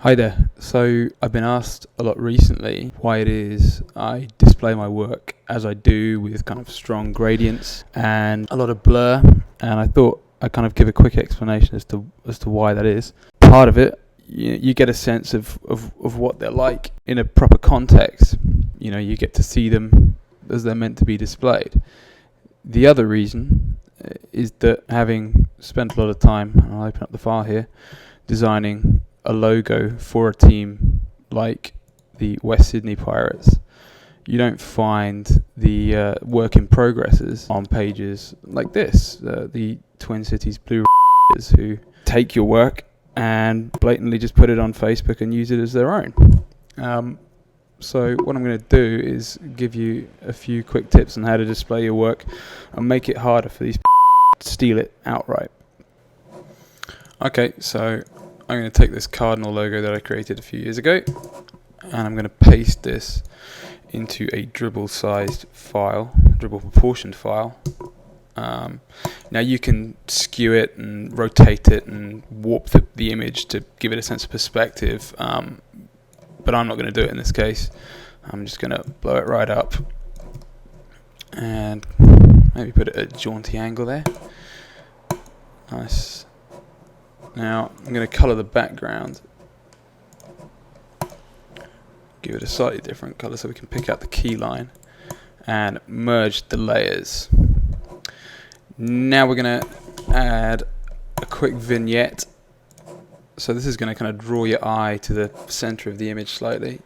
Hi there. So I've been asked a lot recently why it is I display my work as I do, with kind of strong gradients and a lot of blur, and I thought I'd kind of give a quick explanation as to why that is. Part of it, you get a sense of what they're like in a proper context. You get to see them as they're meant to be displayed. The other reason is that, having spent a lot of time, and I'll open up the file here, designing a logo for a team like the West Sydney Pirates, you don't find the work in progresses on pages like this, the Twin Cities Blue who take your work and blatantly just put it on Facebook and use it as their own. So what I'm going to do is give you a few quick tips on how to display your work and make it harder for these to steal it outright. Okay, so I'm going to take this cardinal logo that I created a few years ago, and I'm going to paste this into a dribble proportioned file. Now you can skew it and rotate it and warp the image to give it a sense of perspective, but I'm not going to do it in this case. I'm just going to blow it right up and maybe put it at a jaunty angle there. Nice. Now I'm going to colour the background, give it a slightly different colour so we can pick out the key line, and merge the layers. Now we're going to add a quick vignette. So this is going to kind of draw your eye to the centre of the image slightly.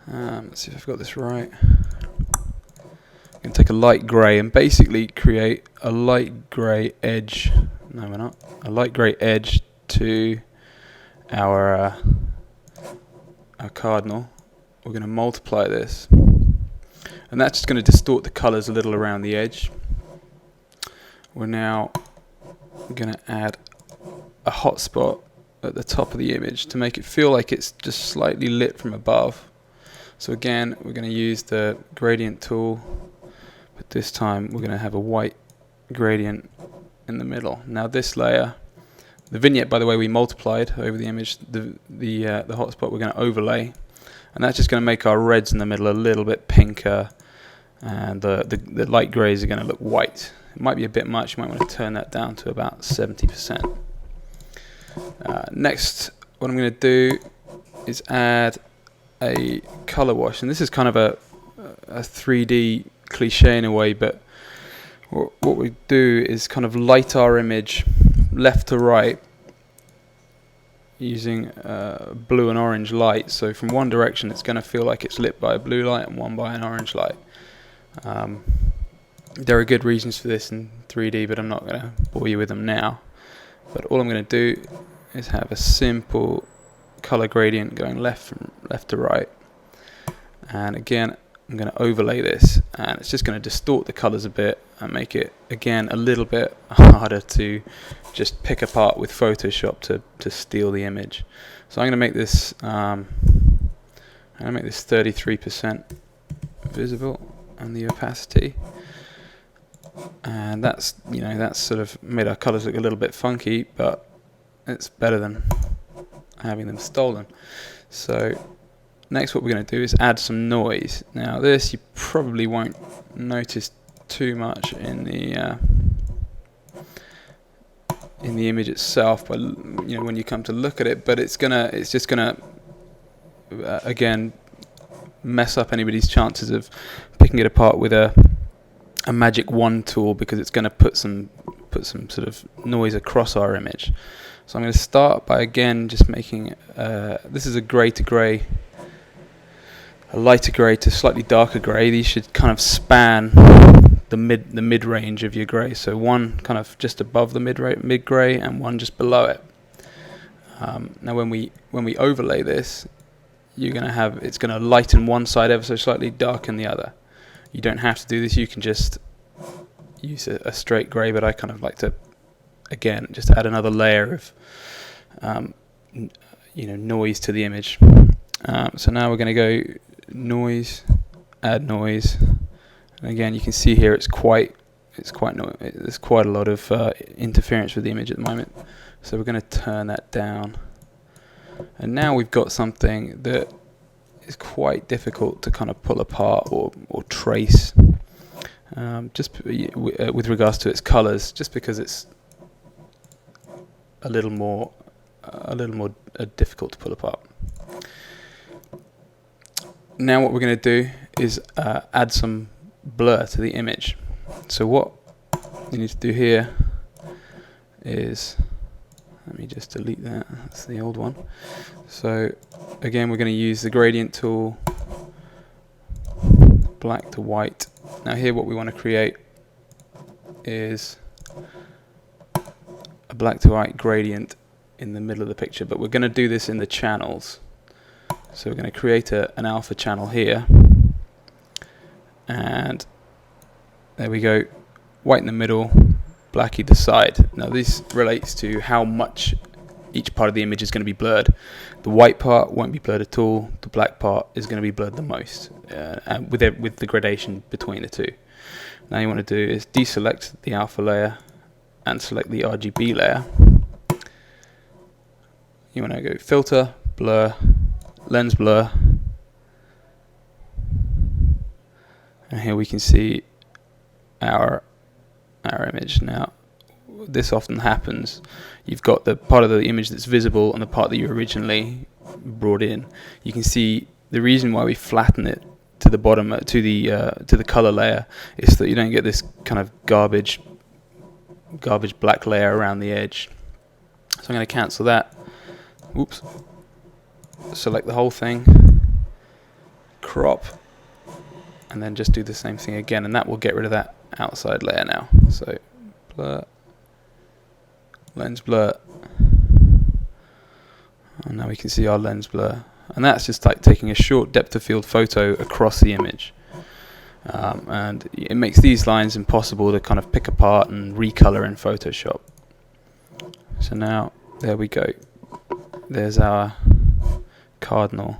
Let's see if I've got this right. I'm going to take a light grey and basically create a light grey edge. No, we're not. A light grey edge to our cardinal. We're going to multiply this, and that's just going to distort the colours a little around the edge. We're now going to add a hotspot at the top of the image to make it feel like it's just slightly lit from above. So again, we're going to use the gradient tool, but this time we're going to have a white gradient in the middle. Now this layer, the vignette, by the way, we multiplied over the image. The hotspot we're going to overlay, and that's just going to make our reds in the middle a little bit pinker, and the light greys are going to look white. It might be a bit much. You might want to turn that down to about 70%. Next, what I'm going to do is add a color wash, and this is kind of a 3D cliche in a way, but what we do is kind of light our image left to right using blue and orange light. So from one direction it's going to feel like it's lit by a blue light and one by an orange light. There are good reasons for this in 3D, but I'm not going to bore you with them now. But all I'm going to do is have a simple color gradient going left to right, and again I'm going to overlay this, and it's just going to distort the colors a bit and make it again a little bit harder to just pick apart with Photoshop to steal the image. So I'm going to make this 33% visible on the opacity, and that's sort of made our colors look a little bit funky, but it's better than having them stolen. So next, what we're going to do is add some noise. Now this you probably won't notice too much in the image itself, but when you come to look at it, but it's just gonna again mess up anybody's chances of picking it apart with a magic wand tool, because it's going to put some sort of noise across our image. So I'm going to start by again just making this is a grey to grey, a lighter grey to slightly darker grey. These should kind of span the mid range of your grey. So one kind of just above the mid grey and one just below it. Now when we overlay this, it's going to lighten one side ever so slightly, darken the other. You don't have to do this. You can just use a straight grey, but I kind of like to again just add another layer of noise to the image. So now we're going to go noise, add noise, and again you can see here there's quite a lot of interference with the image at the moment. So we're going to turn that down And now we've got something that is quite difficult to kind of pull apart or trace, with regards to its colors, just because it's a little more difficult to pull apart. Now what we're going to do is add some blur to the image. So what you need to do here is, let me just delete that, that's the old one. So again, we're going to use the gradient tool, black to white. Now here what we want to create is a black to white gradient in the middle of the picture, but we're going to do this in the channels. So we're going to create an alpha channel here, and there we go, white in the middle, black either side. Now this relates to how much each part of the image is going to be blurred. The white part won't be blurred at all, the black part is going to be blurred the most, and with the gradation between the two. Now you want to do is deselect the alpha layer and select the RGB layer. You want to go filter, blur, lens blur, and here we can see our image. Now this often happens, you've got the part of the image that's visible and the part that you originally brought in. You can see the reason why we flatten it to the bottom, to the color layer, is that you don't get this kind of garbage black layer around the edge. So I'm going to cancel that. Oops. Select the whole thing, crop, and then just do the same thing again, and that will get rid of that outside layer now. So blur, lens blur, and now we can see our lens blur, and that's just like taking a short depth of field photo across the image, and it makes these lines impossible to kind of pick apart and recolor in Photoshop. So now there we go, there's our cardinal